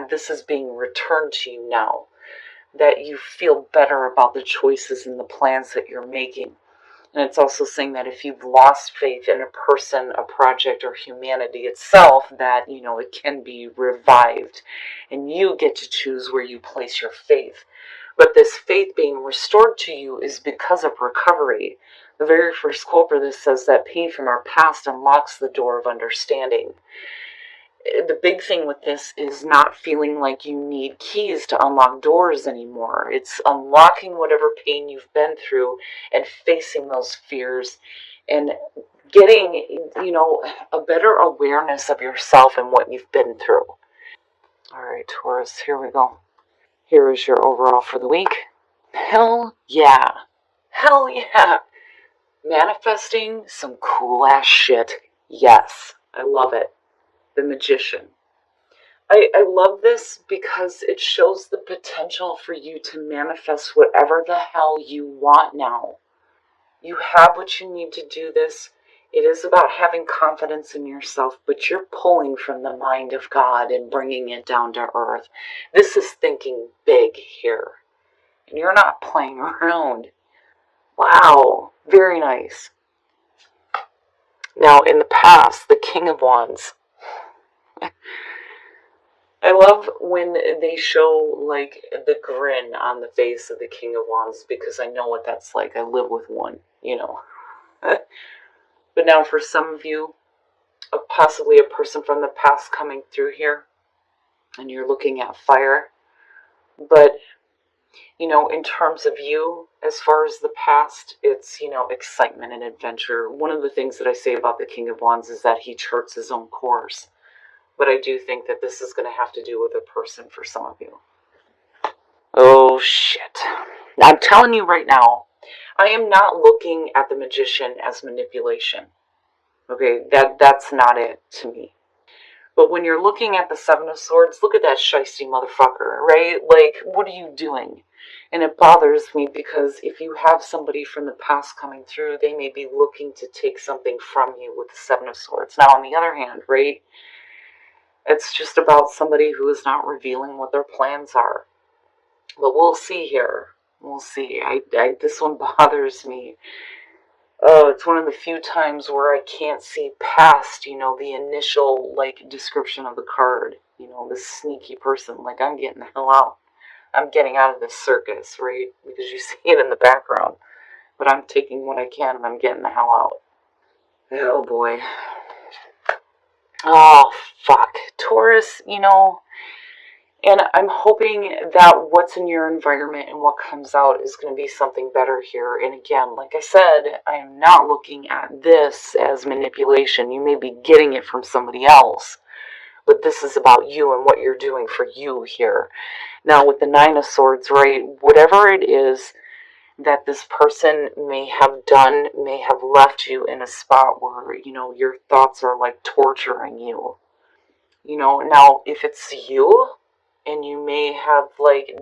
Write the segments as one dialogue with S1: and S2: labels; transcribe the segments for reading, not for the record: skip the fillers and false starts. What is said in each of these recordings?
S1: this is being returned to you now, that you feel better about the choices and the plans that you're making. And it's also saying that if you've lost faith in a person, a project, or humanity itself, that, it can be revived. And you get to choose where you place your faith. But this faith being restored to you is because of recovery. The very first quote for this says that pain from our past unlocks the door of understanding. The big thing with this is not feeling like you need keys to unlock doors anymore. It's unlocking whatever pain you've been through and facing those fears and getting, a better awareness of yourself and what you've been through. All right, Taurus, here we go. Here is your overall for the week. Hell yeah. Hell yeah. Manifesting some cool ass shit. Yes, I love it. The Magician. I love this because it shows the potential for you to manifest whatever the hell you want now. You have what you need to do this. It is about having confidence in yourself, but you're pulling from the mind of God and bringing it down to earth. This is thinking big here. And you're not playing around. Wow, very nice. Now, in the past, the King of Wands. I love when they show, like, the grin on the face of the King of Wands, because I know what that's like. I live with one, But now for some of you, possibly a person from the past coming through here, and you're looking at fire. But, in terms of you, as far as the past, it's, excitement and adventure. One of the things that I say about the King of Wands is that he charts his own course. But I do think that this is going to have to do with a person for some of you. Oh, shit. I'm telling you right now, I am not looking at the Magician as manipulation. Okay, that's not it to me. But when you're looking at the Seven of Swords, look at that shiesty motherfucker, right? Like, what are you doing? And it bothers me because if you have somebody from the past coming through, they may be looking to take something from you with the Seven of Swords. Now, on the other hand, right, it's just about somebody who is not revealing what their plans are. But we'll see here. We'll see. This one bothers me. Oh, it's one of the few times where I can't see past, the initial, description of the card. This sneaky person. Like, I'm getting the hell out. I'm getting out of this circus, right? Because you see it in the background. But I'm taking what I can and I'm getting the hell out. Oh, boy. Oh, fuck. Taurus, and I'm hoping that what's in your environment and what comes out is going to be something better here. And again, like I said, I am not looking at this as manipulation. You may be getting it from somebody else, but this is about you and what you're doing for you here. Now, with the Nine of Swords, right, whatever it is that this person may have done, may have left you in a spot where, your thoughts are like torturing you. Now, if it's you, and you may have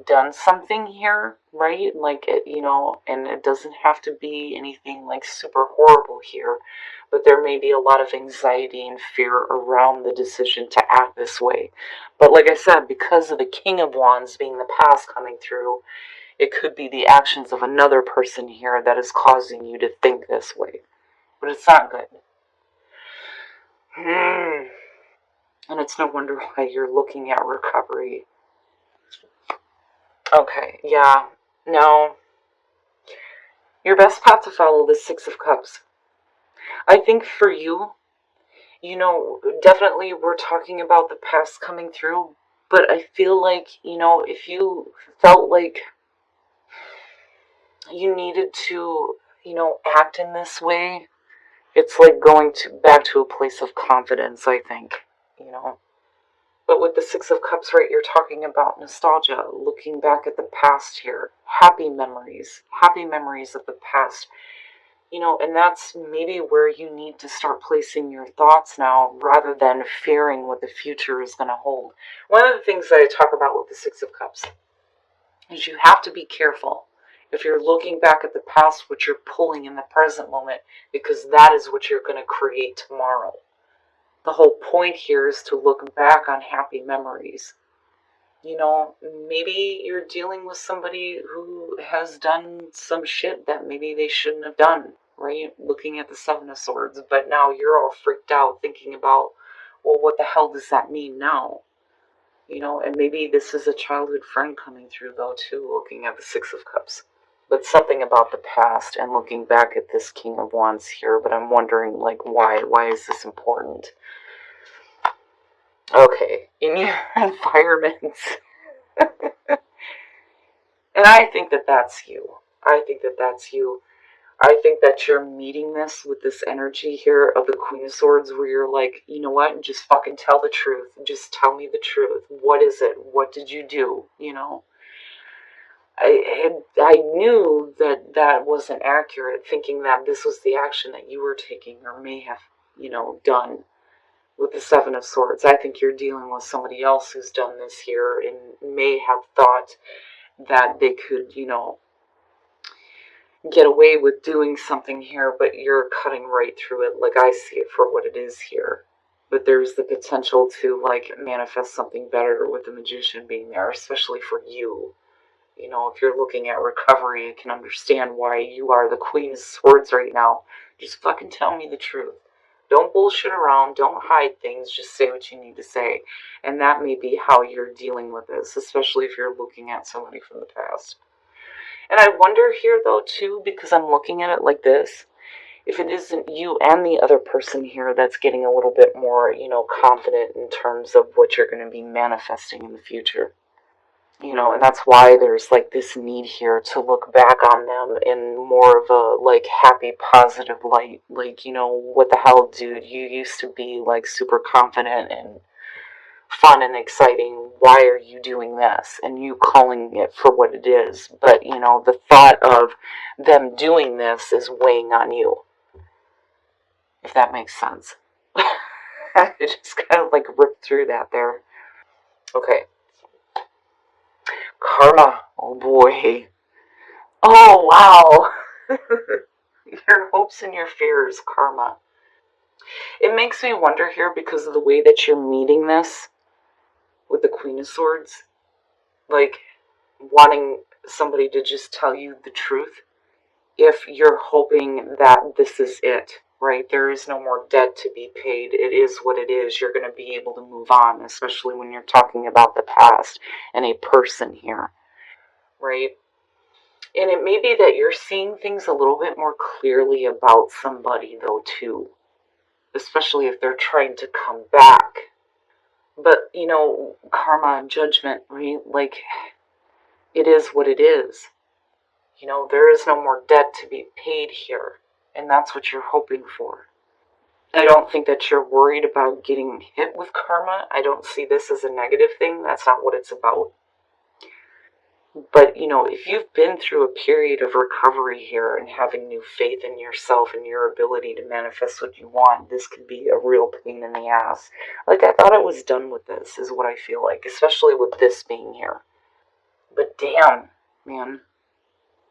S1: done something here, right? And it doesn't have to be anything super horrible here, but there may be a lot of anxiety and fear around the decision to act this way. But like I said, because of the King of Wands being the past coming through, it could be the actions of another person here that is causing you to think this way. But it's not good. And it's no wonder why you're looking at recovery. Okay, yeah, no. Your best path to follow the Six of Cups. I think for you, definitely we're talking about the past coming through, but I feel like, if you felt like you needed to, act in this way, it's like going back to a place of confidence, I think, But with the Six of Cups, right, you're talking about nostalgia, looking back at the past here, happy memories of the past, and that's maybe where you need to start placing your thoughts now rather than fearing what the future is going to hold. One of the things that I talk about with the Six of Cups is you have to be careful if you're looking back at the past, what you're pulling in the present moment, because that is what you're going to create tomorrow. The whole point here is to look back on happy memories. You know, maybe you're dealing with somebody who has done some shit that maybe they shouldn't have done, right? Looking at the Seven of Swords, but now you're all freaked out thinking about, well, what the hell does that mean now? You know, and maybe this is a childhood friend coming through, though, too, looking at the Six of Cups. But something about the past and looking back at this King of Wands here, but I'm wondering, like, why? Why is this important? Okay, in your environment. And I think that that's you. I think that that's you. I think that you're meeting this with this energy here of the Queen of Swords where you're like, you know what, just fucking tell the truth. Just tell me the truth. What is it? What did you do? You know? I knew that that wasn't accurate, thinking that this was the action that you were taking or may have, you know, done with the Seven of Swords. I think you're dealing with somebody else who's done this here and may have thought that they could, you know, get away with doing something here, but you're cutting right through it. Like, I see it for what it is here. But there's the potential to, like, manifest something better with the Magician being there, especially for you. You know, if you're looking at recovery, I can understand why you are the Queen of Swords right now. Just fucking tell me the truth. Don't bullshit around. Don't hide things. Just say what you need to say. And that may be how you're dealing with this, especially if you're looking at somebody from the past. And I wonder here, though, too, because I'm looking at it like this, if it isn't you and the other person here that's getting a little bit more, you know, confident in terms of what you're going to be manifesting in the future. You know, and that's why there's like this need here to look back on them in more of a like happy, positive light. Like, you know, what the hell, dude? You used to be like super confident and fun and exciting. Why are you doing this? And you calling it for what it is. But, you know, the thought of them doing this is weighing on you. If that makes sense. I just kind of like ripped through that there. Okay. Karma. Oh boy. Oh wow. Your hopes and your fears, karma. It makes me wonder here because of the way that you're meeting this with the Queen of Swords. Like, wanting somebody to just tell you the truth. If you're hoping that this is it, right? There is no more debt to be paid. It is what it is. You're going to be able to move on, especially when you're talking about the past and a person here, right? And it may be that you're seeing things a little bit more clearly about somebody, though, too. Especially if they're trying to come back. But, you know, karma and judgment, right? Like, it is what it is. You know, there is no more debt to be paid here. And that's what you're hoping for. I don't think that you're worried about getting hit with karma. I don't see this as a negative thing. That's not what it's about. But, you know, if you've been through a period of recovery here and having new faith in yourself and your ability to manifest what you want, this could be a real pain in the ass. Like, I thought I was done with this, is what I feel like, especially with this being here. But damn, man.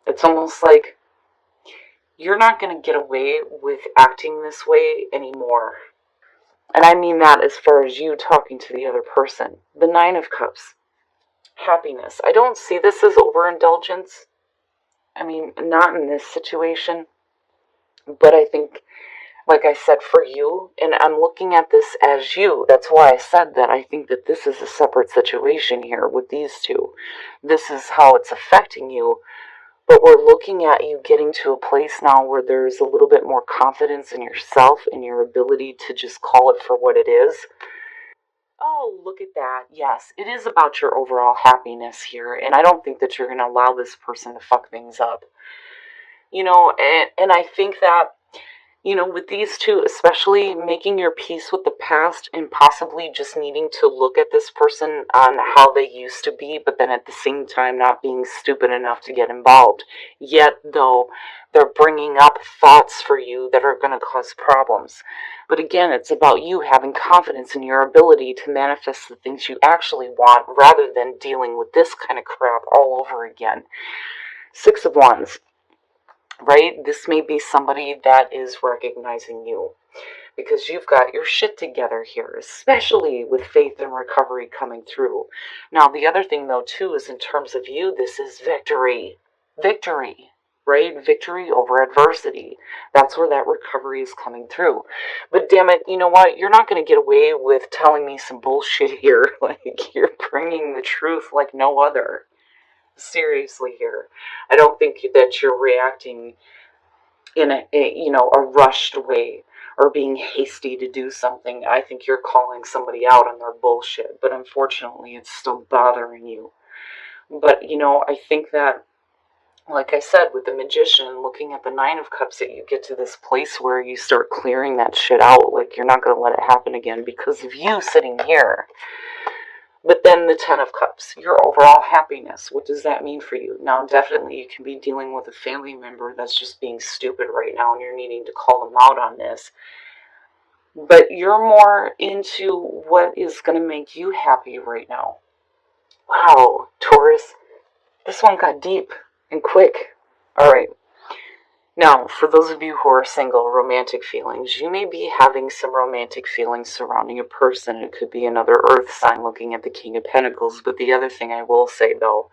S1: It's almost like you're not going to get away with acting this way anymore. And I mean that as far as you talking to the other person. The Nine of Cups. Happiness. I don't see this as overindulgence. I mean, not in this situation. But I think, like I said, for you, and I'm looking at this as you. That's why I said that I think that this is a separate situation here with these two. This is how it's affecting you. But we're looking at you getting to a place now where there's a little bit more confidence in yourself and your ability to just call it for what it is. Oh, look at that. Yes, it is about your overall happiness here, and I don't think that you're going to allow this person to fuck things up. You know, and I think that, you know, with these two, especially making your peace with the past and possibly just needing to look at this person on how they used to be, but then at the same time not being stupid enough to get involved. Yet, though, they're bringing up thoughts for you that are going to cause problems. But again, it's about you having confidence in your ability to manifest the things you actually want rather than dealing with this kind of crap all over again. Six of Wands. Right? This may be somebody that is recognizing you. because you've got your shit together here, especially with faith and recovery coming through. Now, the other thing, though, too, is in terms of you, this is victory. Victory, right? Victory over adversity. That's where that recovery is coming through. But damn it, you know what? You're not going to get away with telling me some bullshit here. Like, you're bringing the truth like no other. Seriously here. I don't think that you're reacting in a rushed way or being hasty to do something. I think you're calling somebody out on their bullshit, but unfortunately it's still bothering you. But I think that, like I said, with the Magician, looking at the Nine of Cups, that you get to this place where you start clearing that shit out. Like, you're not going to let it happen again because of you sitting here. But then the Ten of Cups, your overall happiness. What does that mean for you? Now, definitely you can be dealing with a family member that's just being stupid right now and you're needing to call them out on this. But you're more into what is going to make you happy right now. Wow, Taurus, this one got deep and quick. All right. Now, for those of you who are single, romantic feelings, you may be having some romantic feelings surrounding a person. It could be another earth sign looking at the King of Pentacles. But the other thing I will say, though,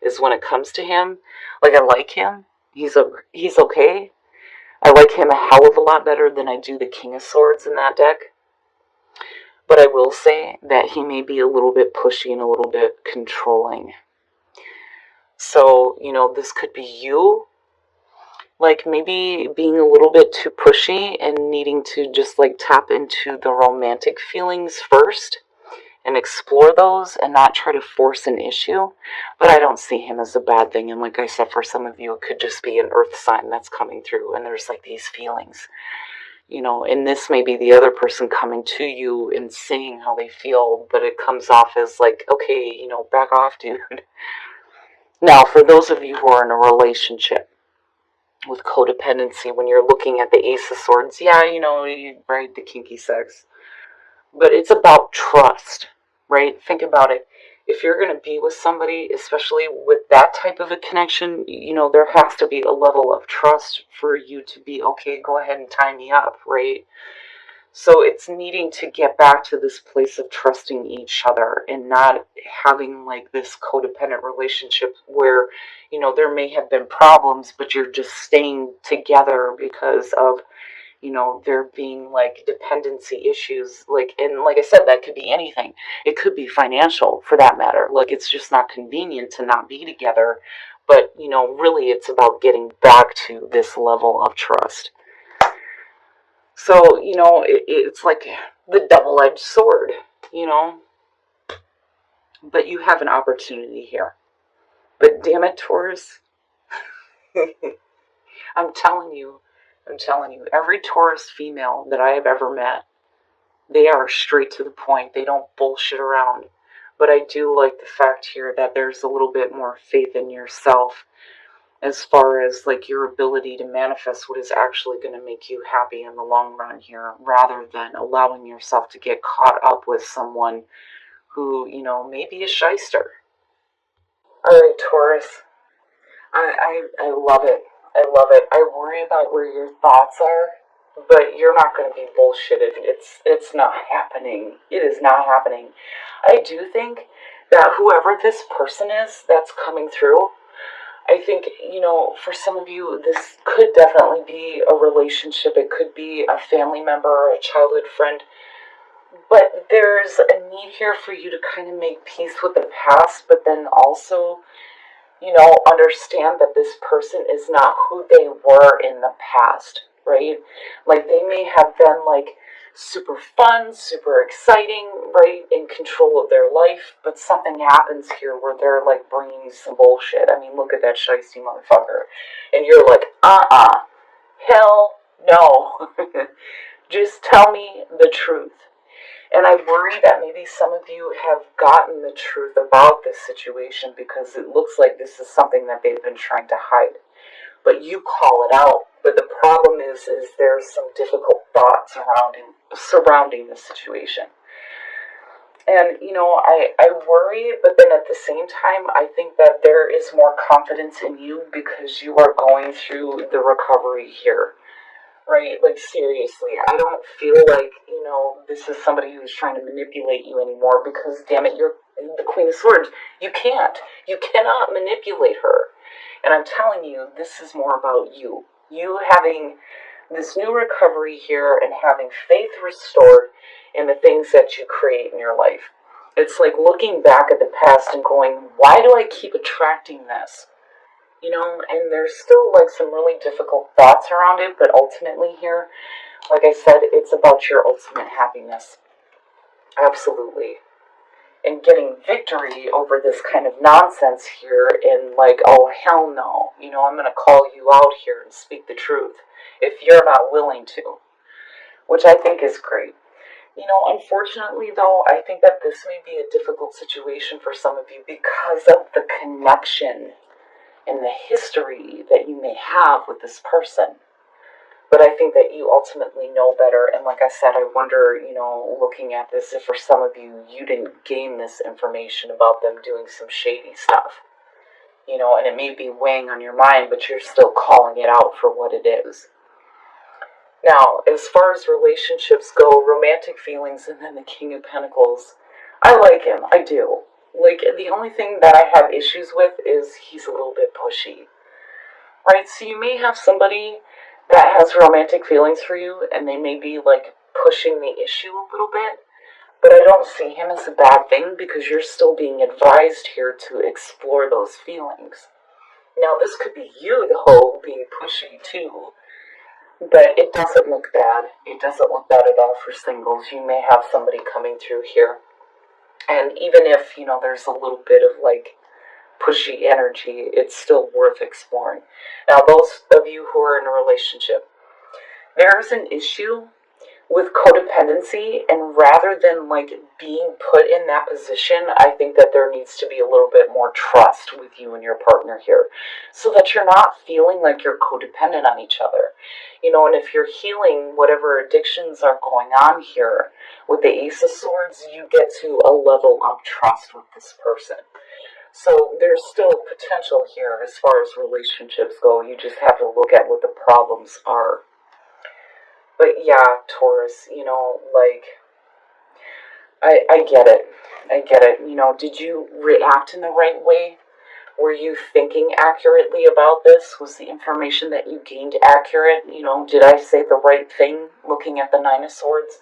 S1: is when it comes to him, like, I like him. He's okay. I like him a hell of a lot better than I do the King of Swords in that deck. But I will say that he may be a little bit pushy and a little bit controlling. So, this could be you, like, maybe being a little bit too pushy and needing to just, like, tap into the romantic feelings first and explore those and not try to force an issue. But I don't see him as a bad thing. And like I said, for some of you, it could just be an earth sign that's coming through and there's, like, these feelings. And this may be the other person coming to you and saying how they feel, but it comes off as like, okay, back off, dude. Now, for those of you who are in a relationship with codependency, when you're looking at the Ace of Swords, yeah, right, the kinky sex. But it's about trust, right? Think about it. If you're going to be with somebody, especially with that type of a connection, there has to be a level of trust for you to be, okay, go ahead and tie me up, right? So it's needing to get back to this place of trusting each other and not having, like, this codependent relationship where, there may have been problems, but you're just staying together because of, there being, like, dependency issues. And like I said, that could be anything. It could be financial, for that matter. Like, it's just not convenient to not be together. But, really it's about getting back to this level of trust. So, it's like the double-edged sword, But you have an opportunity here. But damn it, Taurus. I'm telling you, every Taurus female that I have ever met, they are straight to the point. They don't bullshit around. But I do like the fact here that there's a little bit more faith in yourself as far as, like, your ability to manifest what is actually going to make you happy in the long run here, rather than allowing yourself to get caught up with someone who, may be a shyster. All right, Taurus. I love it. I love it. I worry about where your thoughts are, but you're not going to be bullshitted. It's not happening. It is not happening. I do think that whoever this person is that's coming through, I think, for some of you, this could definitely be a relationship. It could be a family member or a childhood friend. But there's a need here for you to kind of make peace with the past, but then also, understand that this person is not who they were in the past, right? Like, they may have been, like, super fun, super exciting, right, in control of their life, but something happens here where they're, like, bringing some bullshit. I mean, look at that shiesty motherfucker. And you're like, hell no. Just tell me the truth. And I worry that maybe some of you have gotten the truth about this situation because it looks like this is something that they've been trying to hide. But you call it out. But the problem is there's some difficult thoughts surrounding the situation. And, I worry, but then at the same time, I think that there is more confidence in you because you are going through the recovery here. right? Like, seriously, I don't feel like, this is somebody who's trying to manipulate you anymore because, damn it, you're the Queen of Swords. You can't. You cannot manipulate her. And I'm telling you, this is more about you. You having this new recovery here and having faith restored in the things that you create in your life. It's like looking back at the past and going, why do I keep attracting this? And there's still like some really difficult thoughts around it, but ultimately here, like I said, it's about your ultimate happiness. Absolutely. And getting victory over this kind of nonsense here and like, oh, hell no. I'm going to call you out here and speak the truth if you're not willing to, which I think is great. Unfortunately, though, I think that this may be a difficult situation for some of you because of the connection and the history that you may have with this person. But I think that you ultimately know better. And like I said, I wonder, looking at this, if for some of you, you didn't gain this information about them doing some shady stuff. And it may be weighing on your mind, but you're still calling it out for what it is. Now, as far as relationships go, romantic feelings, and then the King of Pentacles, I like him. I do. Like, the only thing that I have issues with is he's a little bit pushy. Right? So you may have somebody that has romantic feelings for you, and they may be, like, pushing the issue a little bit, but I don't see him as a bad thing because you're still being advised here to explore those feelings. Now, this could be you, though, being pushy, too. But it doesn't look bad. It doesn't look bad at all for singles. You may have somebody coming through here. And even if, there's a little bit of, like, pushy energy, it's still worth exploring. Now, those of you who are in a relationship, there's an issue with codependency, and rather than, like, being put in that position, I think that there needs to be a little bit more trust with you and your partner here, so that you're not feeling like you're codependent on each other. And if you're healing whatever addictions are going on here, with the Ace of Swords, you get to a level of trust with this person. So there's still potential here as far as relationships go. You just have to look at what the problems are. But yeah, Taurus, like, I get it. I get it. Did you react in the right way? Were you thinking accurately about this? Was the information that you gained accurate? Did I say the right thing looking at the Nine of Swords?